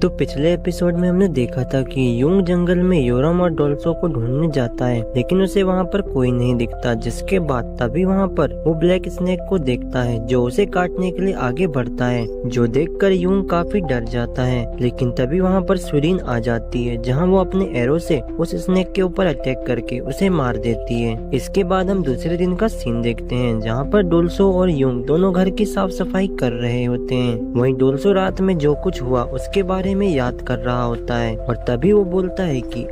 तो पिछले एपिसोड में हमने देखा था कि यूंग जंगल में योरम और डोल्सो को ढूंढने जाता है, लेकिन उसे वहाँ पर कोई नहीं दिखता। जिसके बाद तभी वहाँ पर वो ब्लैक स्नेक को देखता है जो उसे काटने के लिए आगे बढ़ता है, जो देखकर यूंग काफी डर जाता है। लेकिन तभी वहाँ पर सुरीन आ जाती है, जहाँ वो अपने एरो से उस स्नेक के ऊपर अटैक करके उसे मार देती है। इसके बाद हम दूसरे दिन का सीन देखते हैं, जहाँ पर डोल्सो और यूंग दोनों घर की साफ सफाई कर रहे होते हैं। वहीं डोल्सो रात में जो कुछ हुआ उसके बारे में याद कर रहा होता है और तभी वो बोलता है कि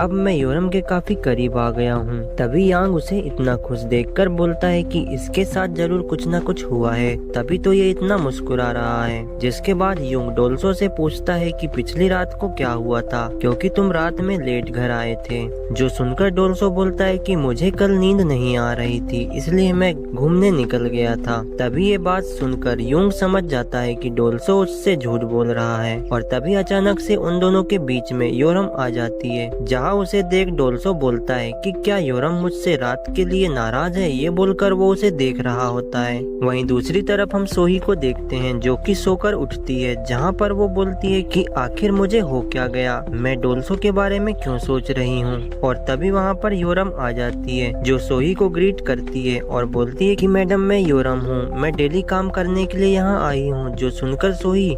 अब मैं योरम के काफी करीब आ गया हूँ। तभी यांग उसे इतना खुश देखकर बोलता है कि इसके साथ जरूर कुछ न कुछ हुआ है, तभी तो ये इतना मुस्कुरा रहा है। जिसके बाद यूंग डोल्सो से पूछता है कि पिछली रात को क्या हुआ था, क्योंकि तुम रात में लेट घर आए थे। जो सुनकर डोल्सो बोलता है कि मुझे कल नींद नहीं आ रही थी, इसलिए मैं घूमने निकल गया था। तभी ये बात सुनकर यूंग समझ जाता है कि डोल्सो उससे झूठ बोल रहा है और तभी अचानक से उन दोनों के बीच में योरम आ जाती है, जहाँ उसे देख डोल्सो बोलता है कि क्या योरम मुझसे रात के लिए नाराज है। ये बोलकर वो उसे देख रहा होता है। वहीं दूसरी तरफ हम सोही को देखते हैं, जो कि सोकर उठती है, जहाँ पर वो बोलती है कि आखिर मुझे हो क्या गया, मैं डोल्सो के बारे में क्यों सोच रही हूँ। और तभी वहाँ पर योरम आ जाती है, जो सोही को ग्रीट करती है और बोलती है कि मैडम मैं योरम हूँ, मैं डेली काम करने के लिए यहाँ आई हूँ। जो सुनकर सोही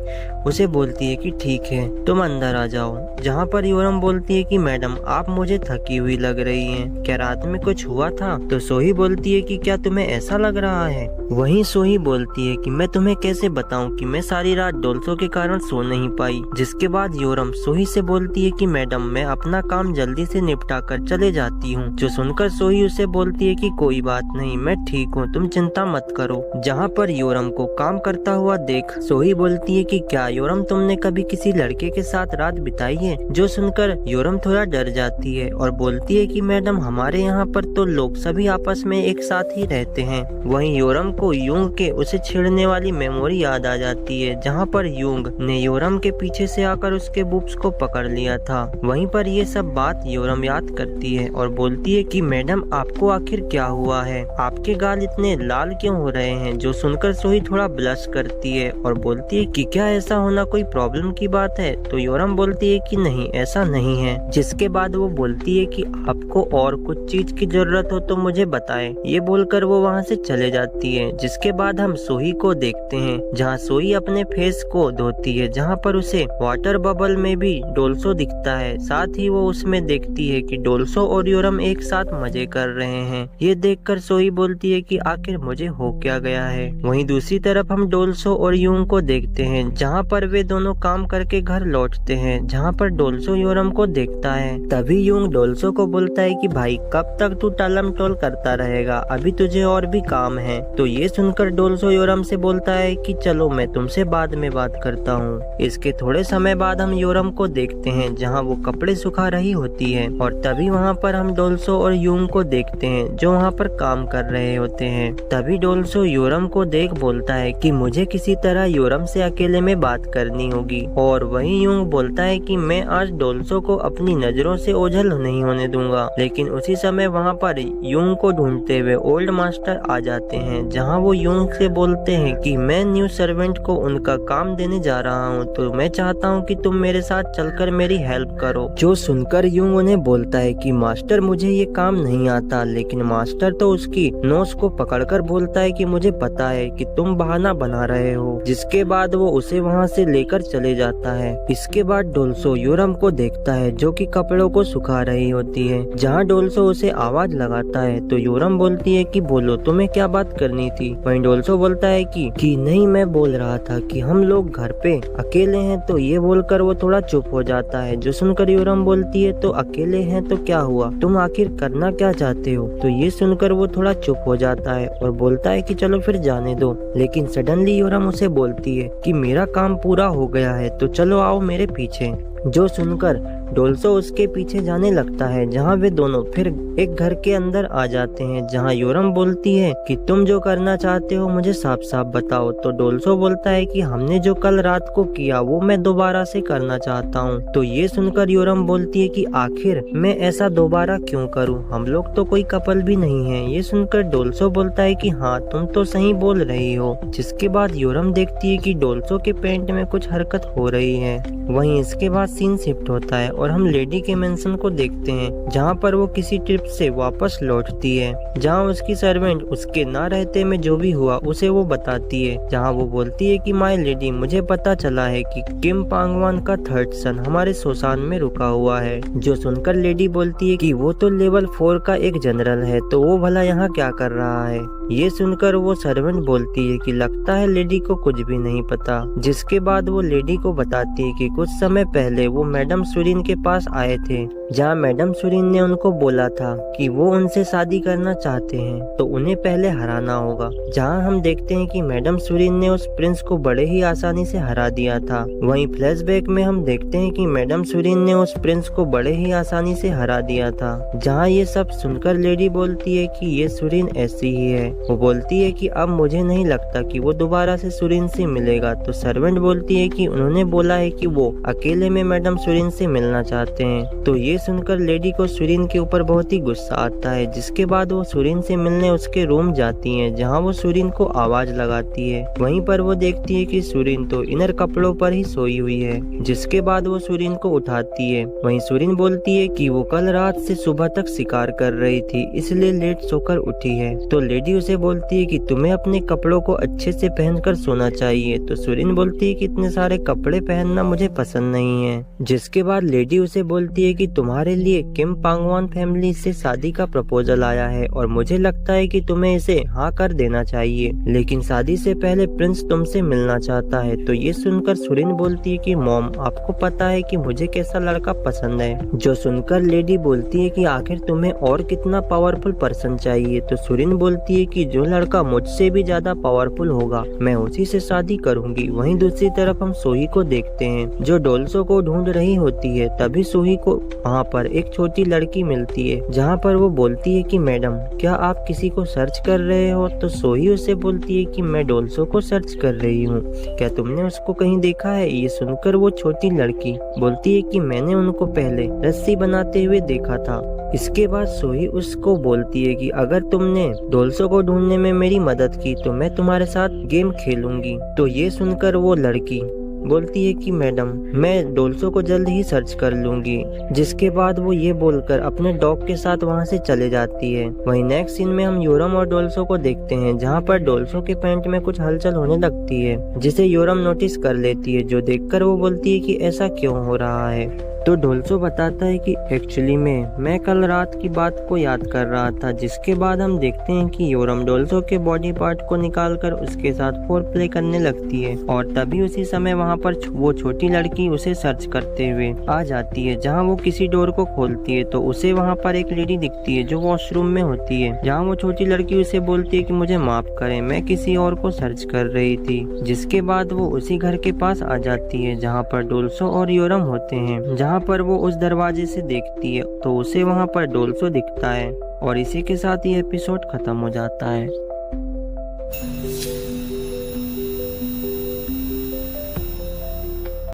उसे बोलती है कि ठीक है तुम अंदर आ जाओ। जहाँ पर योरम बोलती है कि मैडम आप मुझे थकी हुई लग रही हैं, क्या रात में कुछ हुआ था। तो सोही बोलती है कि क्या तुम्हें ऐसा लग रहा है। वहीं सोही बोलती है कि मैं तुम्हें कैसे बताऊं कि मैं सारी रात डोल्सो के कारण सो नहीं पाई। जिसके बाद योरम सोही से बोलती है कि मैडम मैं अपना काम जल्दी से निपटा कर चले जाती हूँ। जो सुनकर सोही उसे बोलती है कि कोई बात नहीं, मैं ठीक हूँ, तुम चिंता मत करो। जहाँ पर योरम को काम करता हुआ देख सोही बोलती है कि क्या योरम तुमने कभी किसी लड़के के साथ रात बिताई है। जो सुनकर योरम थोड़ा डर जाती है और बोलती है कि मैडम हमारे यहाँ पर तो लोग सभी आपस में एक साथ ही रहते हैं। वहीं योरम को यूंग के उसे छेड़ने वाली मेमोरी याद आ जाती है, जहाँ पर यूंग ने योरम के पीछे से आकर उसके बूब्स को पकड़ लिया था। वहीं पर ये सब बात योरम याद करती है और बोलती है कि मैडम आपको आखिर क्या हुआ है, आपके गाल इतने लाल क्यों हो रहे हैं। जो सुनकर सोही थोड़ा ब्लश करती है और बोलती है कि क्या ऐसा होना कोई प्रॉब्लम की बात है। तो योरम बोलती है कि नहीं ऐसा नहीं है। जिसके बाद वो बोलती है कि आपको और कुछ चीज की जरूरत हो तो मुझे बताएं। ये बोलकर वो वहाँ से चले जाती है। जिसके बाद हम सोही को देखते हैं, जहाँ सोही अपने फेस को धोती है, जहाँ पर उसे वाटर बबल में भी डोल्सो दिखता है। साथ ही वो उसमें देखती है कि डोल्सो और योरम एक साथ मजे कर रहे हैं। ये देखकर सोही बोलती है कि आखिर मुझे हो क्या गया है। वहीं दूसरी तरफ हम डोल्सो और यूंग को देखते हैं, जहाँ पर वे दोनों काम करके घर लौटते हैं, जहाँ पर डोल्सो योरम को देखता है। तभी यूंग डोल्सो को बोलता है कि भाई कब तक तू टालम टोल करता रहेगा, अभी तुझे और भी काम है। तो ये सुनकर डोल्सो योरम से बोलता है कि चलो मैं तुमसे बाद में बात करता हूँ। इसके थोड़े समय बाद हम योरम को देखते हैं, जहाँ वो कपड़े सुखा रही होती है और तभी वहाँ पर हम डोल्सो और यूंग को देखते हैं, जो वहाँ पर काम कर रहे होते हैं। तभी डोल्सो योरम को देख बोलता है कि मुझे किसी तरह योरम से अकेले में बात करनी होगी। और वहीं यूंग बोलता है कि मैं आज डोल्सो को अपनी नजरों से ओझल नहीं होने दूंगा। लेकिन उसी समय वहाँ पर यूंग को ढूंढते हुए ओल्ड मास्टर आ जाते हैं, जहाँ वो यूंग से बोलते हैं कि मैं न्यू सर्वेंट को उनका काम देने जा रहा हूँ, तो मैं चाहता हूँ कि तुम मेरे साथ चलकर मेरी हेल्प करो। जो सुनकर यूंग उन्हें बोलता है कि मास्टर मुझे ये काम नहीं आता। लेकिन मास्टर तो उसकी नोज को पकड़कर बोलता है कि मुझे पता है कि तुम बहाना बना रहे हो। जिसके बाद वो उसे वहाँ से लेकर चले जाता है। इसके बाद डोल्सो योरम को देखता है, जो कि कपड़ों को सुखा रही होती है। जहाँ डोल्सो उसे आवाज लगाता है तो योरम बोलती है कि बोलो तुम्हें क्या बात करनी थी। वहीं डोल्सो बोलता है कि नहीं मैं बोल रहा था कि हम लोग घर पे अकेले हैं। तो ये बोलकर वो थोड़ा चुप हो जाता है। जो सुनकर योरम बोलती है तो अकेले हैं तो क्या हुआ, तुम आखिर करना क्या चाहते हो। तो ये सुनकर वो थोड़ा चुप हो जाता है और बोलता है कि चलो फिर जाने दो। लेकिन सडनली योरम उसे बोलती है कि मेरा काम पूरा हो गया है, तो चलो आओ मेरे पीछे। जो सुनकर डोल्सो उसके पीछे जाने लगता है, जहाँ वे दोनों फिर एक घर के अंदर आ जाते हैं, जहाँ योरम बोलती है कि तुम जो करना चाहते हो मुझे साफ साफ बताओ। तो डोल्सो बोलता है कि हमने जो कल रात को किया वो मैं दोबारा से करना चाहता हूँ। तो ये सुनकर योरम बोलती है कि आखिर मैं ऐसा दोबारा क्यों करूँ, हम लोग तो कोई कपल भी नहीं है। ये सुनकर डोल्सो बोलता है कि हाँ तुम तो सही बोल रही हो। जिसके बाद योरम देखती है कि डोल्सो के पैंट में कुछ हरकत हो रही है। वहीं इसके बाद सीन शिफ्ट होता है और हम लेडी के मेंशन को देखते हैं, जहाँ पर वो किसी ट्रिप से वापस लौटती है, जहाँ उसकी सर्वेंट उसके ना रहते में जो भी हुआ उसे वो बताती है, जहाँ वो बोलती है कि माय लेडी, मुझे पता चला है कि किम पांगवान का थर्ड सन हमारे सोसान में रुका हुआ है। जो सुनकर लेडी बोलती है कि वो तो लेवल 4 का एक जनरल है, तो वो भला यहाँ क्या कर रहा है। ये सुनकर वो सर्वेंट बोलती है कि लगता है लेडी को कुछ भी नहीं पता, जिसके बाद वो लेडी को बताती है कि कुछ समय पहले वो मैडम सुरीन के पास आए थे, जहाँ मैडम सुरीन ने उनको बोला था कि वो उनसे शादी करना चाहते हैं तो उन्हें पहले हराना होगा। जहाँ हम देखते हैं कि मैडम सुरीन ने उस प्रिंस को बड़े ही आसानी से हरा दिया था। वहीं फ्लैशबैक में हम देखते हैं कि मैडम सुरीन ने उस प्रिंस को बड़े ही आसानी से हरा दिया था। जहाँ ये सब सुनकर लेडी बोलती है कि ये सुरीन ऐसी ही है। वो बोलती है कि अब मुझे नहीं लगता कि वो दोबारा से सुरीन से मिलेगा। तो सर्वेंट बोलती है कि उन्होंने बोला है कि वो अकेले में मैडम सुरीन से मिलना चाहते हैं। तो ये सुनकर लेडी को सुरीन के ऊपर बहुत ही गुस्सा आता है, जिसके बाद वो सुरीन से मिलने उसके रूम जाती हैं, जहां वो सुरीन को आवाज लगाती है। वहीं पर वो देखती है कि सुरीन तो इनर कपड़ों पर ही सोई हुई है, जिसके बाद वो सुरीन को उठाती है। वहीं सुरीन बोलती है कि वो कल रात से सुबह तक शिकार कर रही थी, इसलिए लेट सोकर उठी है। तो लेडी उसे बोलती है कि तुम्हें अपने कपड़ों को अच्छे से पहनकर सोना चाहिए। तो सुरीन बोलती है कि इतने सारे कपड़े पहनना मुझे पसंद नहीं है। जिसके बाद लेडी उसे बोलती है कि तुम्हारे लिए किम पांगवान फैमिली से शादी का प्रपोजल आया है और मुझे लगता है कि तुम्हें इसे हाँ कर देना चाहिए, लेकिन शादी से पहले प्रिंस तुमसे मिलना चाहता है। तो ये सुनकर सुरीन बोलती है कि मॉम, आपको पता है कि मुझे कैसा लड़का पसंद है। जो सुनकर लेडी बोलती है कि आखिर तुम्हें और कितना पावरफुल पर्सन चाहिए। तो सुरीन बोलती है कि जो लड़का मुझसे भी ज्यादा पावरफुल होगा मैं उसी से शादी करूंगी। वहीं दूसरी तरफ हम सोही को देखते हैं, जो डोल्सो को ढूंढ रही होती है। तभी सोही को वहाँ पर एक छोटी लड़की मिलती है, जहाँ पर वो बोलती है कि मैडम, क्या आप किसी को सर्च कर रहे हो। तो सोही उसे बोलती है कि मैं डोल्सो को सर्च कर रही हूँ, क्या तुमने उसको कहीं देखा है। ये सुनकर वो छोटी लड़की बोलती है कि मैंने उनको पहले रस्सी बनाते हुए देखा था। इसके बाद सोही उसको बोलती है कि अगर तुमने डोल्सो को ढूंढने में मेरी मदद की तो मैं तुम्हारे साथ गेम खेलूंगी। तो ये सुनकर वो लड़की बोलती है कि मैडम, मैं डोल्सो को जल्द ही सर्च कर लूंगी। जिसके बाद वो ये बोलकर अपने डॉग के साथ वहाँ से चले जाती है। वहीं नेक्स्ट सीन में हम योरम और डोल्सो को देखते हैं, जहाँ पर डोल्सो के पैंट में कुछ हलचल होने लगती है, जिसे योरम नोटिस कर लेती है। जो देखकर वो बोलती है कि ऐसा क्यों हो रहा है। तो डोल्सो बताता है कि एक्चुअली मैं कल रात की बात को याद कर रहा था। जिसके बाद हम देखते हैं कि योरम डोल्सो के बॉडी पार्ट को निकालकर उसके साथ फोर प्ले करने लगती है और तभी उसी समय वहाँ पर वो छोटी लड़की उसे सर्च करते हुए आ जाती है, जहाँ वो किसी डोर को खोलती है तो उसे वहाँ पर एक लेडी दिखती है जो वॉशरूम में होती है, जहाँ वो छोटी लड़की उसे बोलती है कि मुझे माफ करें, मैं किसी और को सर्च कर रही थी। जिसके बाद वो उसी घर के पास आ जाती है जहाँ पर डोल्सो और योरम होते हैं। जहाँ पर वो उस दरवाजे से देखती है तो उसे वहाँ पर डोल्सो दिखता है और इसी के साथ ये एपिसोड खत्म हो जाता है।